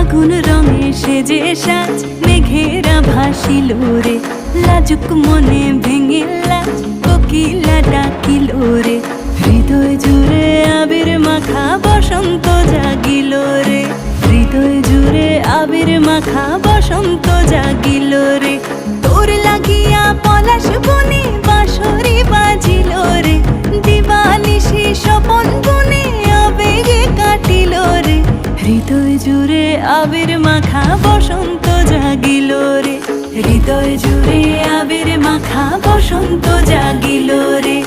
ফাগুন রঙে সেজে সাজ মেঘেরা ভাসিল রে, লাজুক মনে ভেঙে লাজ কোকিলা ডাকিল রে। হৃদয় জুড়ে আবির মাখা বসন্ত জাগিল রে, হৃদয় জুড়ে আবির মাখা বসন্ত জাগিল রে। তোর লাগিয়া পলাশ বনে বাঁশরি বাজিল রে, দিবানিশি স্বপন বনে আবেগে কাটিল রে। হৃদয় জুড়ে আবির মাখা বসন্ত জাগিল রে, হৃদয় জুড়ে আবির মাখা বসন্ত জাগিল রে।